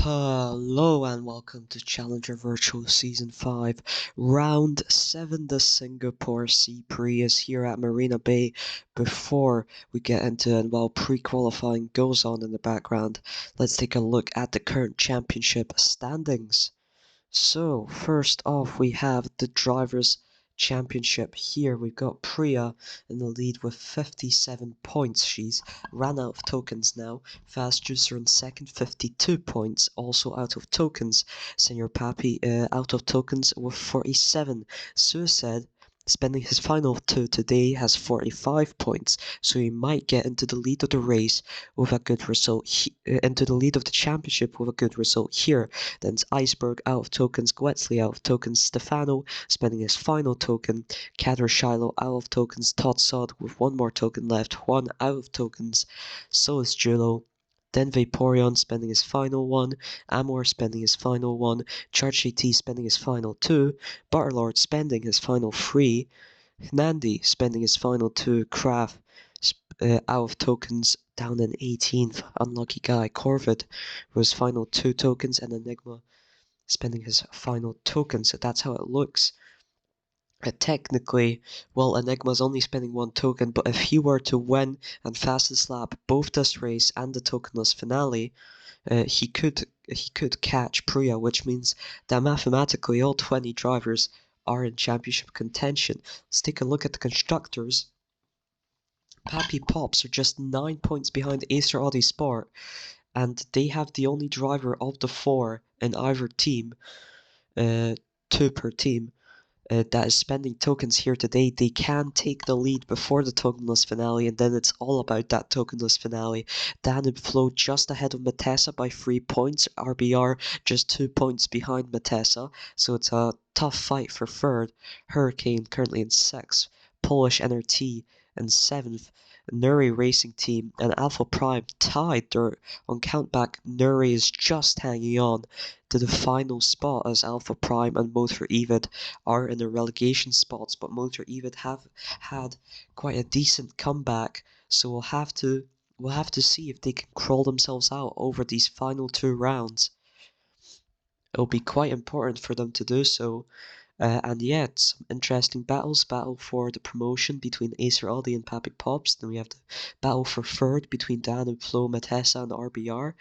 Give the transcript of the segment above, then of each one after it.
Hello and welcome to Challenger Virtual Season 5, Round 7. The Singapore C-Prix is here at Marina Bay. Before we get into it, while pre-qualifying goes on in the background, let's take a look at the current championship standings. So, first off, we have the Drivers' Championship here. We've got Priya in the lead with 57 points. She's ran out of tokens now. Fast Juicer in second, 52 points, also out of tokens. Senior Pappy out of tokens with 47. Suicide, spending his final two today, has 45 points, so he might get into the lead of the race with a good result, into the lead of the championship with a good result here. Then it's Iceberg out of tokens, Gwetzley out of tokens, Stefano spending his final token, Kader Shiloh out of tokens, Todd Sod with one more token left, Juan out of tokens, so is Julo. Then Vaporeon spending his final one, Amor spending his final one, Charge JT spending his final two, Butterlord spending his final three, Nandi spending his final two, Kraft out of tokens down in 18th, unlucky guy. Corvid with his final two tokens, and Enigma spending his final token, so that's how it looks. Technically, well, Enigma's only spending one token, but if he were to win and fastest lap both this race and the tokenless finale, he could catch Priya, which means that mathematically all 20 drivers are in championship contention. Let's take a look at the constructors. Pappy Pops are just 9 points behind Acer Audi Sport, and they have the only driver of the four in either team, two per team, that is spending tokens here today. They can take the lead before the tokenless finale, and then it's all about that tokenless finale. Dan and Flo just ahead of Matessa by 3 points. RBR just 2 points behind Matessa, so it's a tough fight for third. Hurricane currently in 6th. Polish NRT in 7th. Nuri Racing Team and Alpha Prime tied. They're on countback. Nuri is just hanging on to the final spot as Alpha Prime and Motor Evid are in the relegation spots, but Motor Evid have had quite a decent comeback, so we'll have to see if they can crawl themselves out over these final two rounds. It'll be quite important for them to do so. And yeah, it's some interesting battles. Battle for the promotion between Acer Audi and Papic Pops. Then we have the battle for third between Dan and Flo, Matessa and RBR.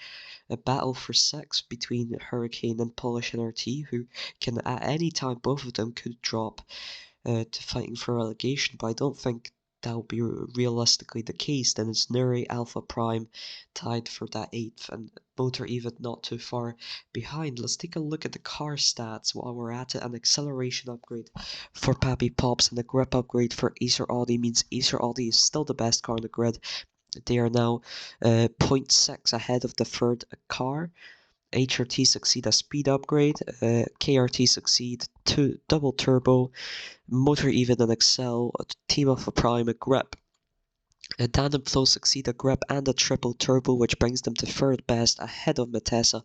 A battle for sixth between Hurricane and Polish NRT, who can at any time, both of them could drop to fighting for relegation, but I don't think that will be realistically the case. Then it's Nuri, Alpha Prime tied for that 8th, and Motor Evid not too far behind. Let's take a look at the car stats while we're at it. An acceleration upgrade for Pappy Pops and a grip upgrade for Acer Audi means Acer Audi is still the best car on the grid. They are now 0.6 ahead of the third car. HRT succeed a speed upgrade, KRT succeed double turbo, Motor Evid and Excel, Team of a Prime, a grip. Dan and Flow succeed a grip and a triple turbo, which brings them to third best ahead of Matessa,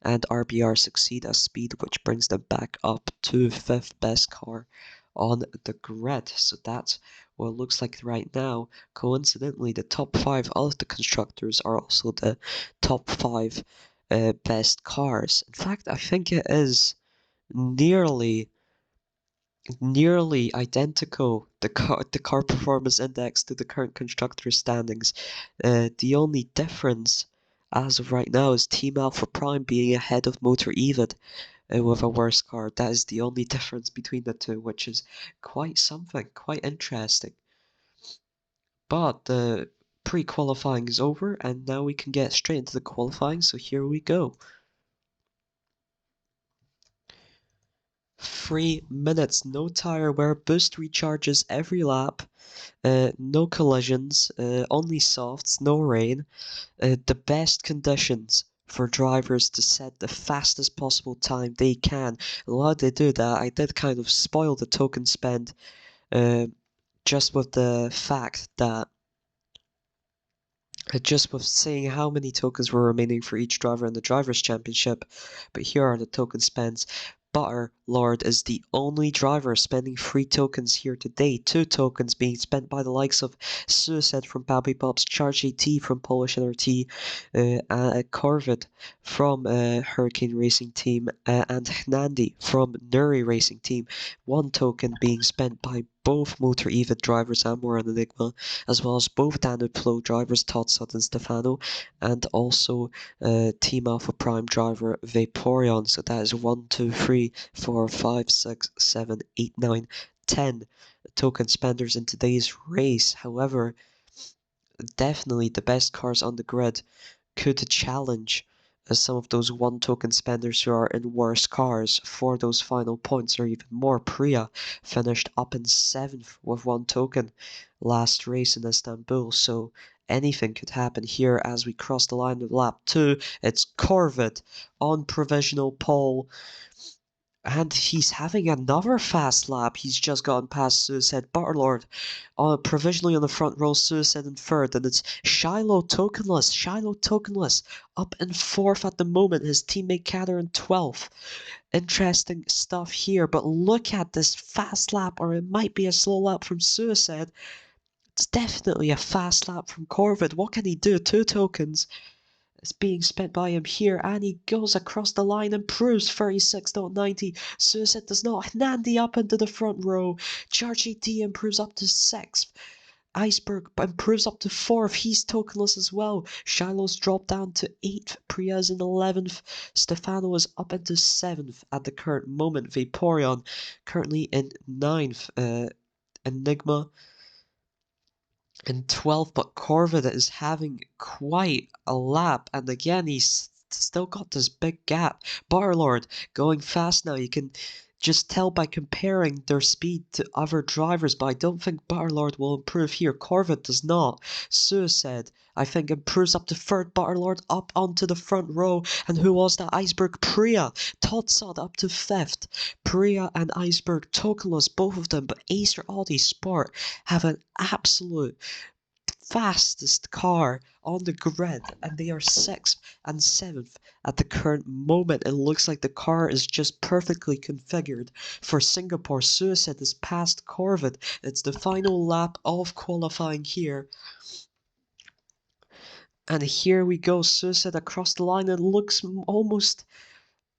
and RBR succeed a speed, which brings them back up to fifth best car on the grid. So that's what it looks like right now. Coincidentally, the top 5 of the constructors are also the top 5 best cars. In fact, I think it is nearly identical, the car performance index to the current constructor standings. The only difference as of right now is Team Alpha Prime being ahead of Motor Evid with a worse car. That is the only difference between the two, which is quite something, quite interesting. But the pre-qualifying is over, and now we can get straight into the qualifying, so here we go. 3 minutes, no tire wear, boost recharges every lap, no collisions, only softs, no rain, the best conditions for drivers to set the fastest possible time they can. And while they do that, I did kind of spoil the token spend just with the fact that just with saying how many tokens were remaining for each driver in the Drivers' Championship, but here are the token spends. Butterlord is the only driver spending 3 tokens here today. 2 tokens being spent by the likes of Suicide from Babby Bob's, Charge AT from Polish NRT, Corvid from Hurricane Racing Team, and Hnandi from Nuri Racing Team. 1 token being spent by both Motor Eva drivers Amor and Enigma, as well as both Danube Flow drivers Todd Sutton and Stefano, and also Team Alpha Prime driver Vaporeon. So that is 1, 2, 3, 4, 5, 6, 7, 8, 9, 10 token spenders in today's race. However, definitely the best cars on the grid could challenge some of those 1 token spenders who are in worse cars for those final points or even more. Priya finished up in 7th with 1 token last race in Istanbul, so anything could happen here as we cross the line of lap 2. It's Corvid on provisional pole. And he's having another fast lap. He's just gotten past Suicide Butterlord. Provisionally on the front row, Suicide in 3rd. And it's Shiloh Tokenless up in 4th at the moment. His teammate Kader in 12th. Interesting stuff here. But look at this fast lap, or it might be a slow lap from Suicide. It's definitely a fast lap from Corvid. What can he do? 2 tokens is being spent by him here, and he goes across the line and proves 36.90. Suicide does not. Nandi up into the front row. Charge AT improves up to 6th. Iceberg improves up to 4th. He's tokenless as well. Shiloh's dropped down to 8th. Priya's in 11th. Stefano is up into 7th at the current moment. Vaporeon currently in 9th. Enigma in 12th, but Corvid is having quite a lap, and again he's still got this big gap. Butterlord going fast now. You can just tell by comparing their speed to other drivers, but I don't think Butterlord will improve here. Corvid does not. Suicide, I think, improves up to 3rd. Butterlord up onto the front row, and who was that? Iceberg. Priya. Todsod up to 5th. Priya and Iceberg tokenless, both of them, but Acer Audi Sport have an absolute fastest car on the grid, and they are 6th and 7th at the current moment. It looks like the car is just perfectly configured for Singapore. Suicide is past Corvid. It's the final lap of qualifying here. And here we go, Suicide across the line. It looks almost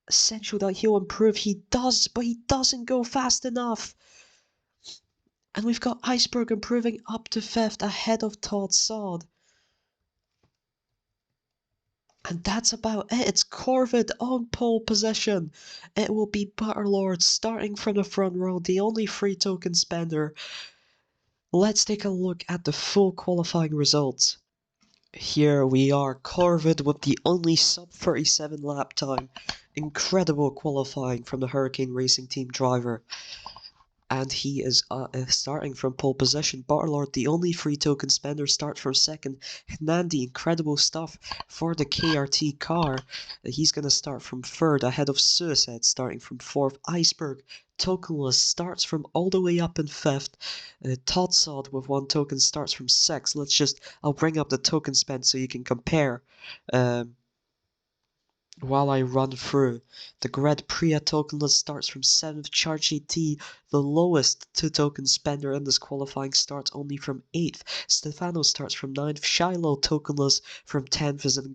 essential that he'll improve. He does, but he doesn't go fast enough. And we've got Iceberg improving up to 5th ahead of Todd Sod. And that's about it. It's Corvid on pole position. It will be Butterlord starting from the front row, the only 3 token spender. Let's take a look at the full qualifying results. Here we are, Corvid with the only sub 37 lap time. Incredible qualifying from the Hurricane Racing Team driver. And he is starting from pole position. Butterlord, the only 3 token spender, starts from 2nd. Nandi, incredible stuff for the KRT car. He's going to start from 3rd, ahead of Suicide, starting from 4th. Iceberg, tokenless, starts from all the way up in 5th. Todsod with 1 token starts from 6th. I'll bring up the token spend so you can compare. While I run through, the Gred Priya tokenless starts from 7th. Charge AT, the lowest 2 token spender in this qualifying, starts only from 8th. Stefano starts from 9th. Shiloh tokenless from 10th is an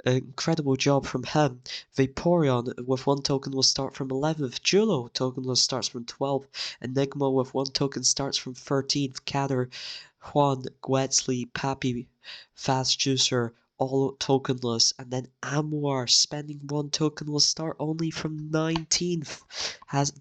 incredible job from him. Vaporeon with 1 token will start from 11th. Julo tokenless starts from 12th. Enigma with 1 token starts from 13th. Kader, Juan, Guetzli, Papi, Fast Juicer, all tokenless, and then Amwar spending 1 token will start only from 19th.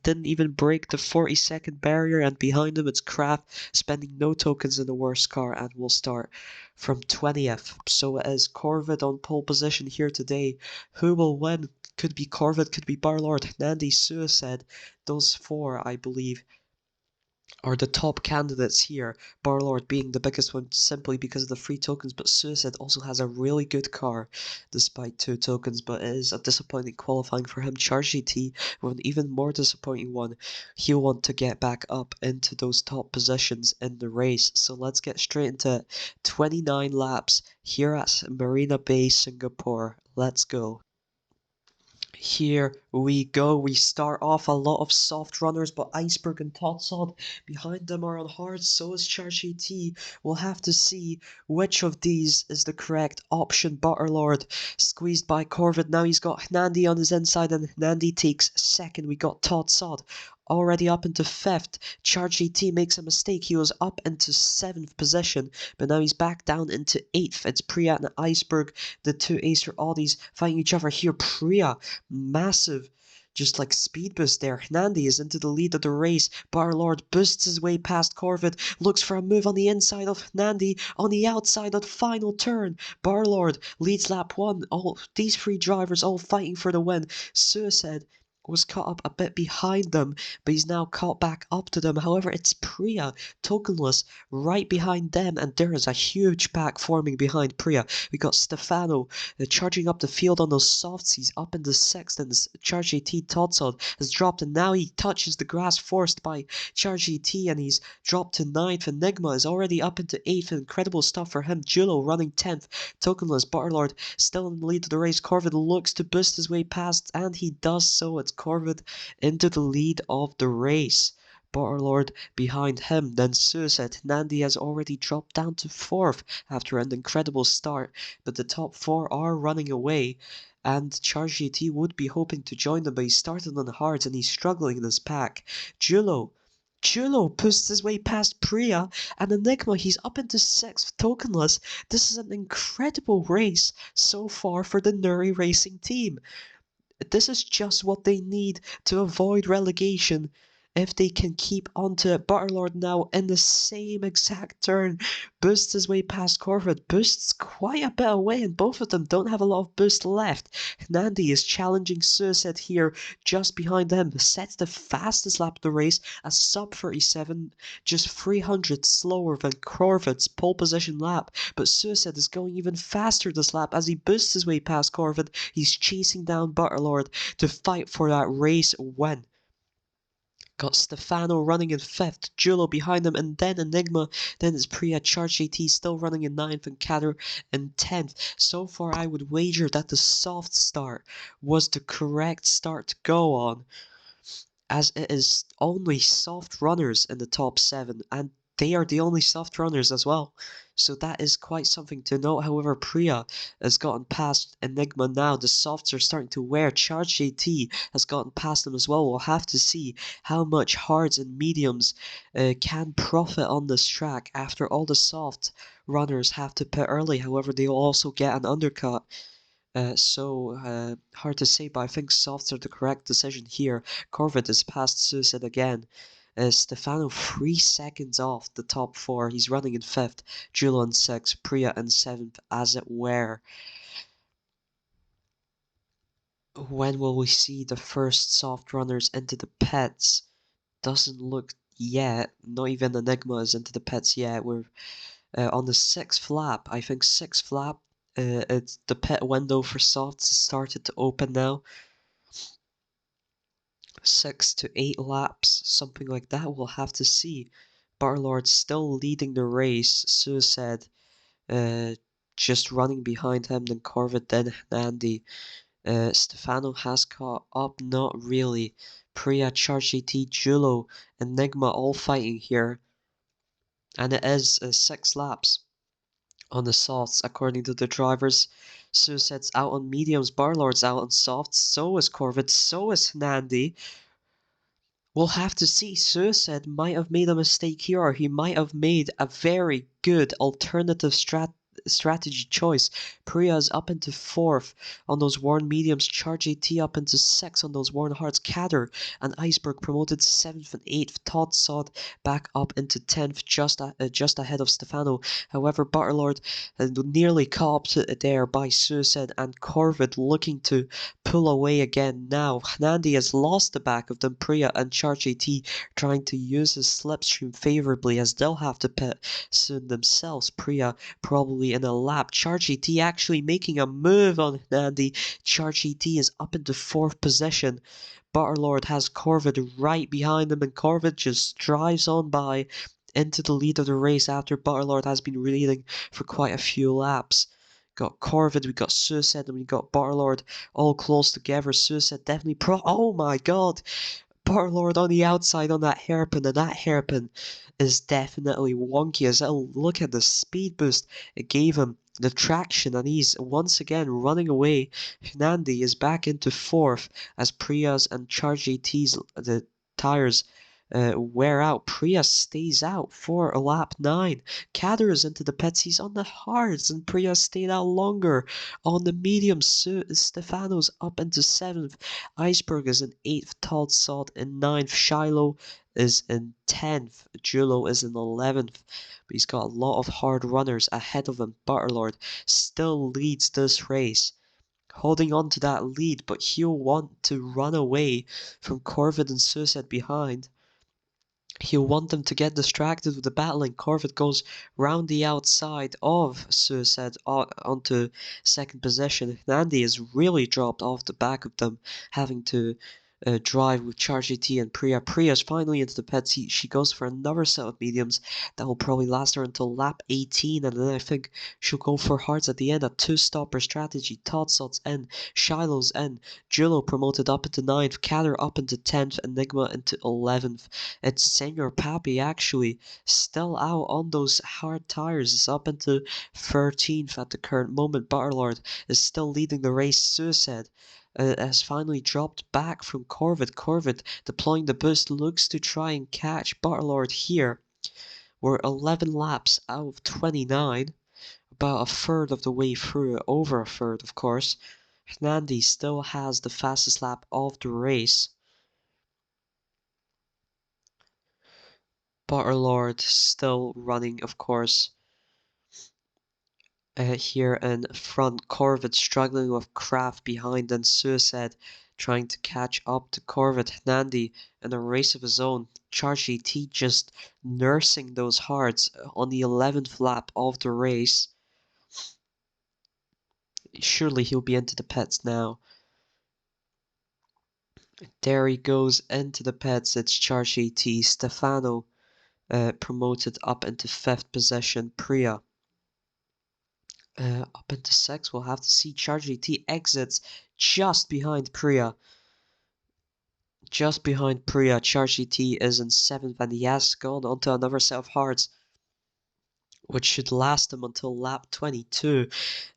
Didn't even break the 40-second barrier, and behind him it's Kraft spending no tokens in the worst car and will start from 20th. So it is Corvid on pole position here today. Who will win? Could be Corvid, could be Barlord, Nandi, Suicide. Those 4, I believe, are the top candidates here, Barlord being the biggest one simply because of the 3 tokens, but Suicide also has a really good car despite 2 tokens, but it is a disappointing qualifying for him. Charge GT with an even more disappointing one. He'll want to get back up into those top positions in the race, so let's get straight into it. 29 laps here at Marina Bay, Singapore. Let's go. Here we go. We start off a lot of soft runners, but Iceberg and Totsod behind them are on hard. So is Charge AT. We'll have to see which of these is the correct option. Butterlord squeezed by Corvid. Now he's got Hnandi on his inside, and Hnandi takes second. We got Totsod already up into fifth. Charge AT makes a mistake. He was up into seventh position, but now he's back down into eighth. It's Priya and Iceberg, the two Acer Audis, fighting each other here. Priya, massive, just like speed boost there. Hnandi is into the lead of the race. Barlord boosts his way past Corvid, looks for a move on the inside of Hnandi, on the outside of the final turn. Barlord leads lap 1. All these three drivers all fighting for the win. Suicide was caught up a bit behind them, but he's now caught back up to them. However, it's Priya, tokenless, right behind them, and there is a huge pack forming behind Priya. We got Stefano charging up the field on those softs. He's up in the sixth, and Charge AT Totsod has dropped, and now he touches the grass, forced by Charge AT, and he's dropped to ninth. Enigma is already up into eighth. Incredible stuff for him. Julo running 10th. Tokenless, Butterlord still in the lead of the race. Corvid looks to boost his way past, and he does so. It's Corvid into the lead of the race. Butterlord behind him, then Suicide. Nandi has already dropped down to fourth after an incredible start, but the top four are running away, and Charge GT would be hoping to join them, but he started on the hards and he's struggling in his pack. Julo pushed his way past Priya, and Enigma, he's up into sixth, tokenless. This is an incredible race so far for the Nuri Racing team. This is just what they need to avoid relegation. If they can keep onto it. Butterlord now in the same exact turn boosts his way past Corvid, boosts quite a bit away, and both of them don't have a lot of boost left. Nandi is challenging Suicide here just behind him, sets the fastest lap of the race, a sub 37, just 300 slower than Corvid's pole position lap, but Suicide is going even faster this lap as he boosts his way past Corvid. He's chasing down Butterlord to fight for that race win. Got Stefano running in fifth, Julo behind him, and then Enigma, then it's Priya. Charge JT still running in ninth, and Kader in 10th. So far, I would wager that the soft start was the correct start to go on, as it is only soft runners in the top 7, and they are the only soft runners as well. So that is quite something to note. However, Priya has gotten past Enigma now. The softs are starting to wear. Charge JT has gotten past them as well. We'll have to see how much hards and mediums can profit on this track after all the soft runners have to pit early. However, they'll also get an undercut. Hard to say, but I think softs are the correct decision here. Corvid is past Suicide again. Stefano 3 seconds off the top 4. He's running in 5th. Julo in 6th. Priya in 7th, as it were. When will we see the first soft runners into the pits? Doesn't look yet. Not even Enigma is into the pits yet. We're on the 6th lap. I think 6th lap. It's the pit window for softs started to open now. 6 to 8 laps, something like that. We'll have to see. Barlord still leading the race. Suicide just running behind him, then Corvid, then Nandi. Stefano has caught up, not really. Priya, Charge GT, Julo, Enigma all fighting here. And it is 6 laps on the softs, according to the drivers. Suicide's out on mediums, Barlord's out on softs, so is Corvid, so is Nandi. We'll have to see. Suicide might have made a mistake here, or he might have made a very good alternative strategy choice. Priya is up into 4th on those worn mediums. Charge AT up into 6th on those worn hards. Kader and Iceberg promoted to 7th and 8th. Totsod back up into 10th, just ahead of Stefano. However, Butterlord nearly caught there by Suicide, and Corvid looking to pull away again now. Nandi has lost the back of them. Priya and Charge AT trying to use his slipstream favorably, as they'll have to pit soon themselves. Priya probably in a lap. Charge AT actually making a move on Nandi. Charge AT is up into 4th position. Butterlord has Corvid right behind him, and Corvid just drives on by into the lead of the race after Butterlord has been leading for quite a few laps. Got Corvid, we got Suicide, and we got Barlord all close together. Suicide definitely oh my god! Barlord on the outside on that hairpin, and that hairpin is definitely wonky as hell. Look at the speed boost it gave him, the traction, and he's once again running away. Hernandi is back into fourth as Pria's and Charge AT's the tires wear out. Priya stays out for a lap 9. Kader is into the pits. He's on the hards, and Priya stayed out longer on the mediums. Stefano's up into 7th. Iceberg is in 8th. Todd Sod in 9th. Shiloh is in 10th. Julo is in 11th. But he's got a lot of hard runners ahead of him. Butterlord still leads this race, holding on to that lead, but he'll want to run away from Corvid and Suicide behind. He'll want them to get distracted with the battling. Corvid goes round the outside of Suicide onto second position. Nandi is really dropped off the back of them, having to drive with Charge AT and Priya. Priya's finally into the pits. She goes for another set of mediums that will probably last her until lap 18, and then I think she'll go for hards at the end. A two-stopper strategy. Todsot's in, Shiloh's in, Julo promoted up into 9th, Kader up into 10th, Enigma into 11th. It's Senor Papi actually still out on those hard tires. It's up into 13th at the current moment. Butterlord is still leading the race. Suicide has finally dropped back from Corvid. Corvid deploying the boost, looks to try and catch Butterlord here. We're 11 laps out of 29, about a third of the way through, over a third of course. Hernandi still has the fastest lap of the race. Butterlord still running, of course. Here in front, Corvid struggling with Kraft behind, and Suicide trying to catch up to Corvid. Hernandi in a race of his own. Charge AT just nursing those hards on the 11th lap of the race. Surely he'll be into the pits now. There he goes into the pits. It's Charge AT. Stefano promoted up into 5th position. Priya up into 6th. We'll have to see. Charge AT exits just behind Priya. Just behind Priya. Charge AT is in 7th, and he has gone onto another set of hards, which should last him until lap 22. I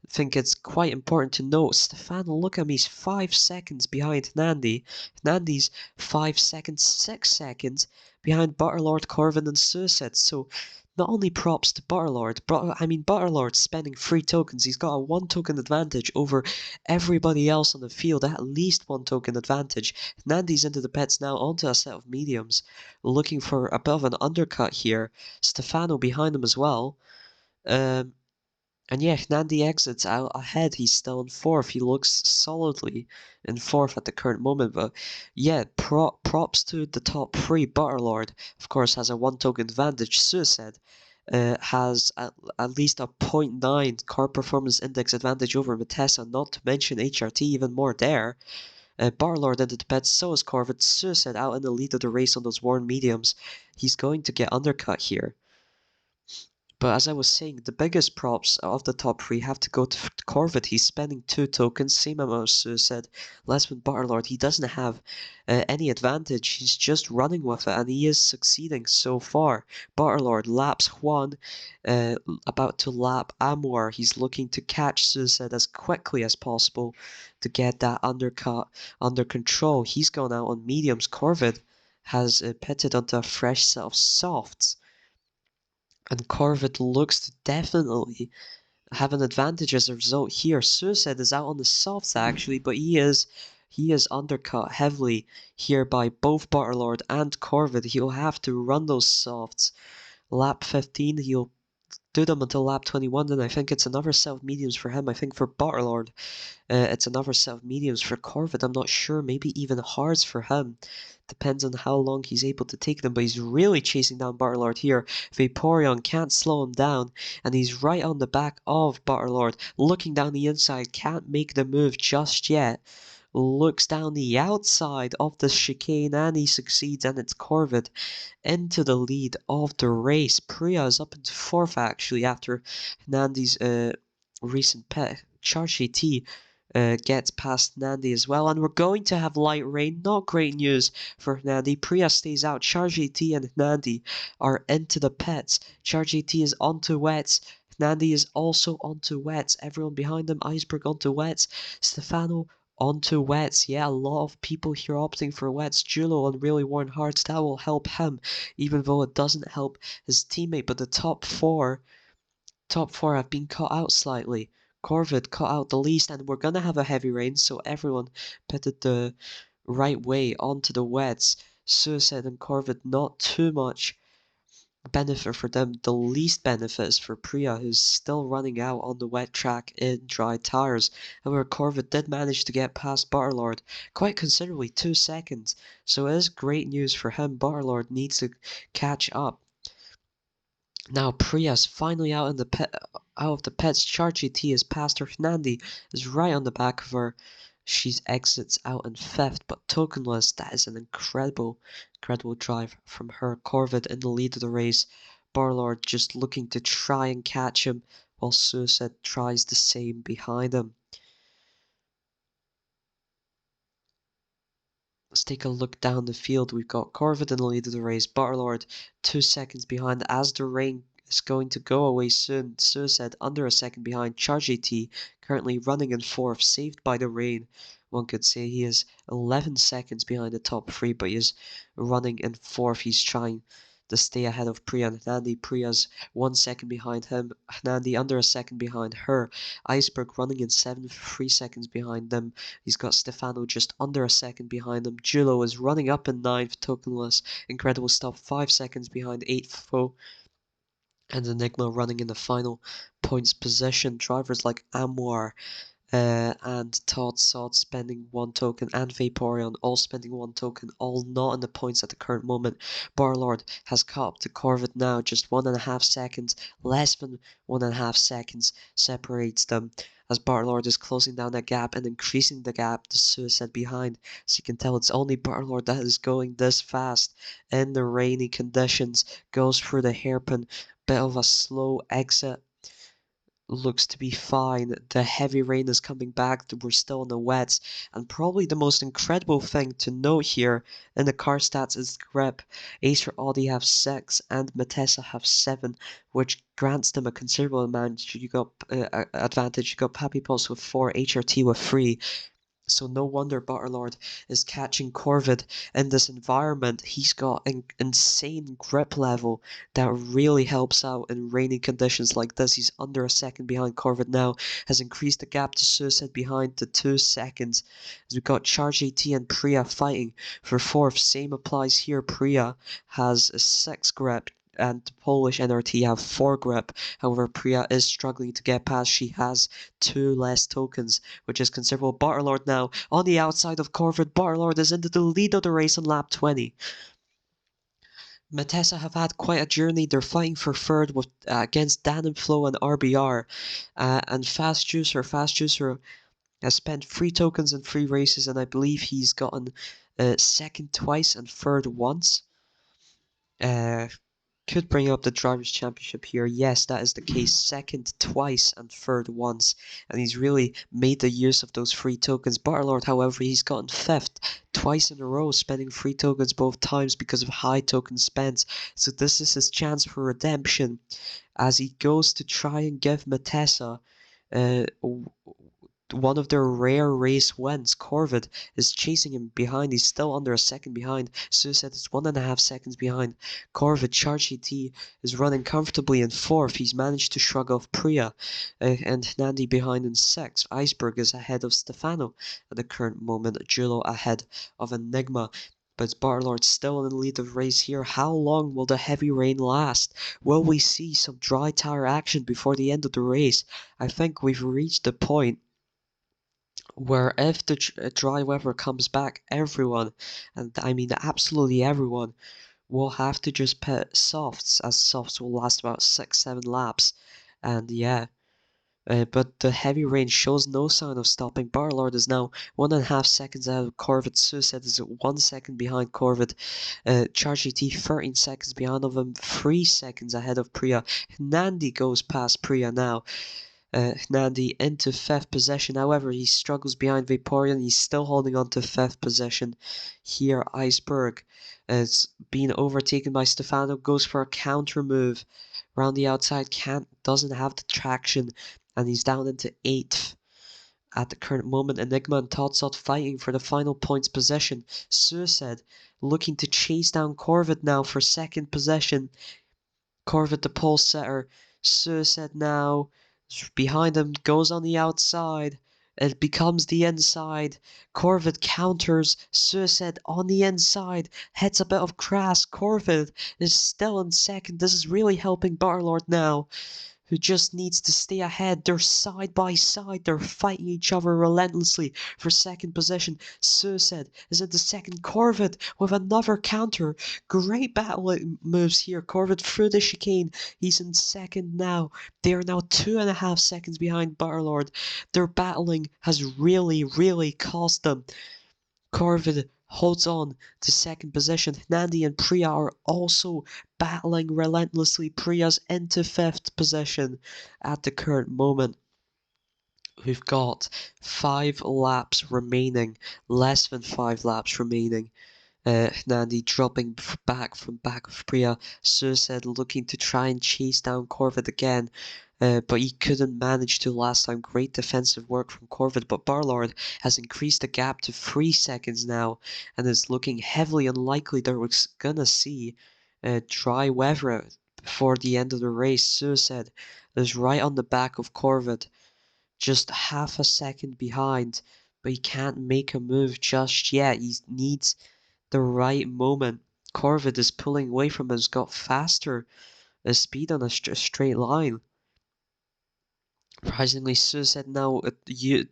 think it's quite important to note, Stefano, look at me, he's 5 seconds behind Nandi. Nandi's 5 seconds, 6 seconds behind Butterlord, Corvin, and Suicide. So not only props to Butterlord, but I mean Butterlord's spending 3 tokens. He's got a 1 token advantage over everybody else on the field, at least 1 token advantage. Nandi's into the pits now onto a set of mediums, looking for a bit of an undercut here. Stefano behind him as well. And yeah, Nandi exits out ahead. He's still in 4th. He looks solidly in 4th at the current moment. But yeah, props to the top 3. Butterlord, of course, has a 1 token advantage. Suicide has at least a 0.9 car performance index advantage over Matessa, not to mention HRT, even more there. Butterlord into the pits, so is Corvid. Suicide out in the lead of the race on those worn mediums. He's going to get undercut here. But as I was saying, the biggest props of the top 3 have to go to Corvid. He's spending 2 tokens, same amount as Suicide, less than Butterlord. He doesn't have any advantage. He's just running with it, and he is succeeding so far. Butterlord laps Juan, about to lap Amor. He's looking to catch Suicide as quickly as possible to get that undercut under control. He's gone out on mediums. Corvid has pitted onto a fresh set of softs. And Corvid looks to definitely have an advantage as a result here. Suicide is out on the softs actually, but he is undercut heavily here by both Butterlord and Corvid. He'll have to run those softs. Lap 15, he'll do them until lap 21, and I think it's another set of mediums for him. I think for Butterlord, it's another set of mediums. For Corvid, I'm not sure, maybe even hards for him. Depends on how long he's able to take them, but he's really chasing down Butterlord here. Vaporeon can't slow him down, and he's right on the back of Butterlord, looking down the inside, can't make the move just yet. Looks down the outside of the chicane, and he succeeds, and it's Corvid into the lead of the race. Priya is up into 4th actually after Nandi's recent pet. Charge GT gets past Nandi as well, and we're going to have light rain. Not great news for Nandi. Priya stays out. Charge GT and Nandi are into the pits. Charge GT is onto wets. Nandi is also onto wets. Everyone behind them. Iceberg onto wets. Stefano onto wets. Yeah, a lot of people here opting for wets. Julo on really worn hearts. That will help him, even though it doesn't help his teammate. But the top four have been cut out slightly. Corvid cut out the least, and we're gonna have a heavy rain, so everyone pitted the right way onto the wets. Suicide and Corvid, not too much benefit for them. The least benefit is for Priya, who's still running out on the wet track in dry tires. However, Corvid did manage to get past Barlord quite considerably, 2 seconds. So it is great news for him. Barlord needs to catch up. Now Priya's finally out of the pits. Charge GT is past her. Nandi is right on the back of her. She exits out in 5th, but tokenless. That is an incredible drive from her. Corvid in the lead of the race. Barlord just looking to try and catch him, while Suicide tries the same behind him. Let's take a look down the field. We've got Corvid in the lead of the race. Barlord 2 seconds behind as the rain is going to go away soon. Suicide under a second behind. Charge AT currently running in 4th, saved by the rain. One could say he is 11 seconds behind the top 3, but he is running in 4th. He's trying to stay ahead of Priya and Nandi. Priya's 1 second behind him. Nandi under a second behind her. Iceberg running in 7th, 3 seconds behind them. He's got Stefano just under a second behind him. Julo is running up in 9th, tokenless. Incredible stuff, 5 seconds behind 8th foe. And Enigma running in the final points position. Drivers like Amwar and Todd Sod spending 1 token, and Vaporeon all spending 1 token, all not in the points at the current moment. Barlord has caught up to Corvid now, just 1.5 seconds, less than 1.5 seconds separates them, as Barlord is closing down that gap and increasing the gap to Suicide behind. So you can tell it's only Barlord that is going this fast in the rainy conditions, goes through the hairpin, bit of a slow exit. Looks to be fine. The heavy rain is coming back. We're still in the wets. And probably the most incredible thing to note here in the car stats is grip. Acer Audi have 6 and Matessa have 7, which grants them a considerable amount. You got advantage. You got Pappy Pulse with 4, HRT with 3. So no wonder Butterlord is catching Corvid in this environment. He's got an insane grip level that really helps out in rainy conditions like this. He's under a second behind Corvid now, has increased the gap to Suicide behind to 2 seconds. As we've got Charge AT and Priya fighting for 4th. Same applies here. Priya has a 6 grip and the Polish NRT have 4 grip. However, Priya is struggling to get past. She has 2 less tokens, which is considerable. Butterlord now on the outside of Corvid. Butterlord is into the lead of the race on lap 20. Matessa have had quite a journey. They're fighting for 3rd with against Dan and Flo and RBR. And Fast Juicer has spent 3 tokens in 3 races, and I believe he's gotten 2nd twice and 3rd once. Could bring up the Drivers' Championship here. Yes, that is the case. 2nd twice and 3rd once. And he's really made the use of those 3 tokens. Barlord, however, he's gotten 5th twice in a row, spending 3 tokens both times because of high token spends. So this is his chance for redemption as he goes to try and give Matessa one of their rare race wins. Corvid is chasing him behind. He's still under a second behind. Suicide is 1.5 seconds behind. Corvid, Charge AT is running comfortably in 4th. He's managed to shrug off Priya and Nandi behind in 6th. Iceberg is ahead of Stefano at the current moment. Julo ahead of Enigma. But Barlord still in the lead of the race here. How long will the heavy rain last? Will we see some dry tire action before the end of the race? I think we've reached the point where if the dry weather comes back, everyone, and I mean absolutely everyone, will have to just pit softs, as softs will last about 6-7 laps. And yeah, but the heavy rain shows no sign of stopping. Barlord is now 1.5 seconds out of Corvid. Suicide is 1 second behind Corvid. Charge GT 13 seconds behind of him, 3 seconds ahead of Priya. Nandi goes past Priya now. Nandi into fifth possession. However, he struggles behind Vaporeon. He's still holding on to fifth possession. Here, Iceberg is being overtaken by Stefano. Goes for a counter move around the outside. Doesn't have the traction, and he's down into eighth. At the current moment, Enigma and Totsot fighting for the final points possession. Suicide looking to chase down Corvid now for second possession. Corvid the pole setter. Suicide now behind him, goes on the outside. It becomes the inside. Corvid counters. Suicide on the inside. Hits a bit of grass. Corvid is still in second. This is really helping Barlord now, who just needs to stay ahead. They're side by side. They're fighting each other relentlessly for second position. Suicide is into second. Corvid with another counter. Great battle moves here. Corvid through the chicane. He's in second now. They are now 2.5 seconds behind Barlord. Their battling has really cost them. Corvid holds on to second position. Nandi and Priya are also battling relentlessly. Priya's into fifth position at the current moment. We've got 5 laps remaining, less than 5 laps remaining. Nandi dropping back of Priya. Suicide looking to try and chase down Corvid again. But he couldn't manage to last time. Great defensive work from Corvid, but Barlord has increased the gap to 3 seconds now, and is looking heavily unlikely that we're gonna see dry weather before the end of the race. Suicide is right on the back of Corvid, just half a second behind, but he can't make a move just yet. He needs the right moment. Corvid is pulling away from him, has got faster speed on a straight line. Surprisingly, Suicide now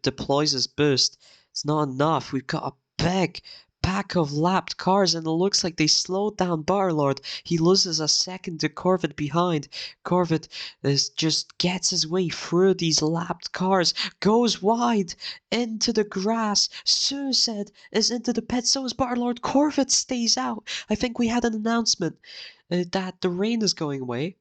deploys his boost. It's not enough. We've got a big pack of lapped cars, and it looks like they slowed down Barlord. He loses a second to Corvid behind. Corvid just gets his way through these lapped cars, goes wide into the grass. Suicide is into the pit, so is Barlord. Corvid stays out. I think we had an announcement that the rain is going away.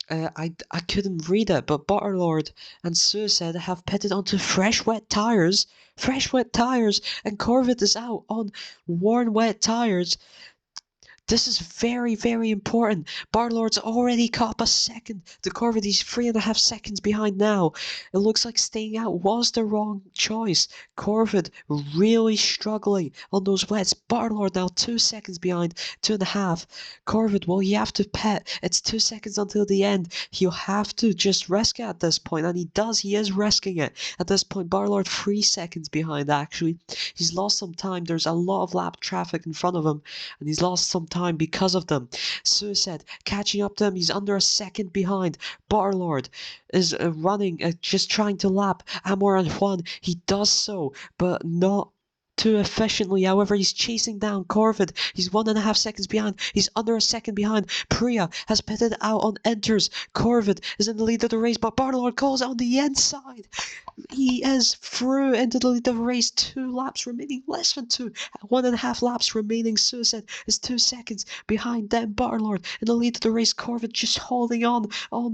I couldn't read it, but Butterlord and Suicide have pitted onto fresh wet tires, and Corvid is out on worn wet tires. This is very important. Barlord's already caught up a second. The Corvid, he's 3.5 seconds behind now. It looks like staying out was the wrong choice. Corvid really struggling on those wets. Barlord now 2 seconds behind, 2.5. Corvid, well, you have to pit. It's 2 seconds until the end. He'll have to just risk it at this point, and he does. He is risking it at this point. Barlord 3 seconds behind, actually. He's lost some time. There's a lot of lap traffic in front of him, and he's lost some time because of them. Suicide catching up to him. He's under a second behind. Barlord is running, just trying to lap Amor and Juan. He does so, but not too efficiently. However, he's chasing down Corvid. He's 1.5 seconds behind. He's under a second behind. Priya has pitted out on enters. Corvid is in the lead of the race, but Barlord calls it on the inside. He is through into the lead of the race. 2 laps remaining, less than 2. 1.5 laps remaining. Suicide is 2 seconds behind them. Barlord in the lead of the race. Corvid just holding on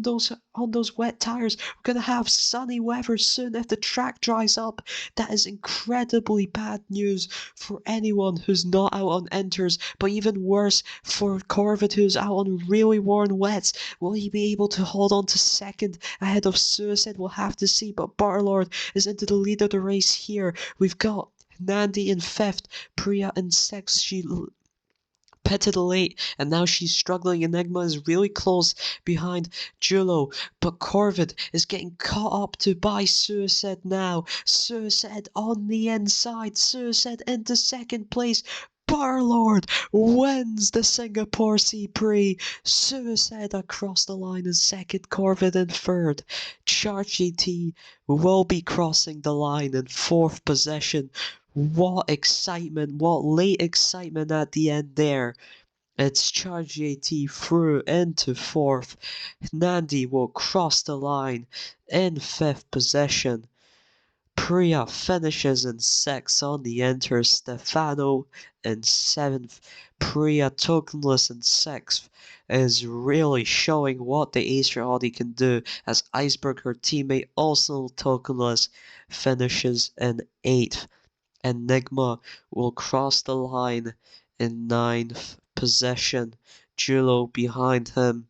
those wet tires. We're gonna have sunny weather soon if the track dries up. That is incredibly bad news for anyone who's not out on enters, but even worse for Corvid, who's out on really worn wets. Will he be able to hold on to second ahead of Suicide? We'll have to see, but Barlord is into the lead of the race here. We've got Nandi in 5th, Priya in 6th. She pitted late, and now she's struggling. Enigma is really close behind Julo, but Corvid is getting caught up to by Suicide now. Suicide on the inside. Suicide into second place. Barlord wins the Singapore C-Prix. Suicide across the line in second, Corvid in third. Charge GT will be crossing the line in 4th position. What excitement, what late excitement at the end there. It's Charge GT through into 4th. Nandi will cross the line in 5th position. Priya finishes in 6th on the Enter, Stefano in 7th. Priya tokenless in 6th is really showing what the UR2D can do, as Iceberg, her teammate, also tokenless, finishes in 8th. Enigma will cross the line in 9th position. Julo behind him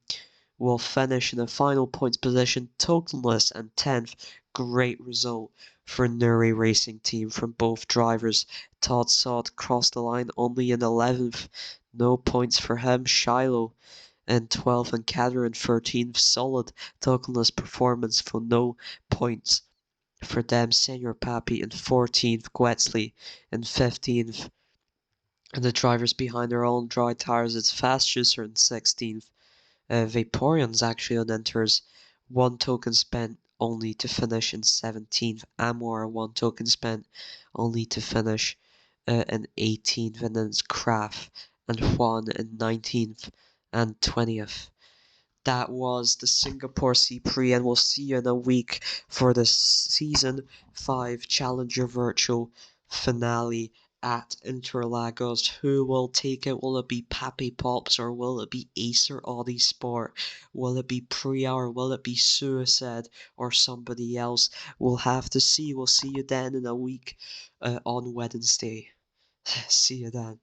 will finish in the final points position, tokenless, and 10th. Great result for Nuri Racing Team from both drivers. Todd Sod crossed the line only in 11th. No points for him. Shiloh in 12th and Kader in 13th. Solid tokenless performance for no points for them. Senior Pappy in 14th. Guetzley in 15th. And the drivers behind their own dry tires, it's Fast Juicer in 16th. Vaporeon's actually on enters, 1 token spent only to finish in 17th. Amor, 1 token spent only to finish in 18th. And then it's Kraft and Juan in 19th and 20th. That was the Singapore C-Prix, and we'll see you in a week for the Season 5 Challenger Virtual finale at Interlagos. Who will take it? Will it be Pappy Pops or will it be Acer Audi Sport? Will it be Priya or will it be Suicide or somebody else? We'll have to see. We'll see you then in a week on Wednesday. See you then.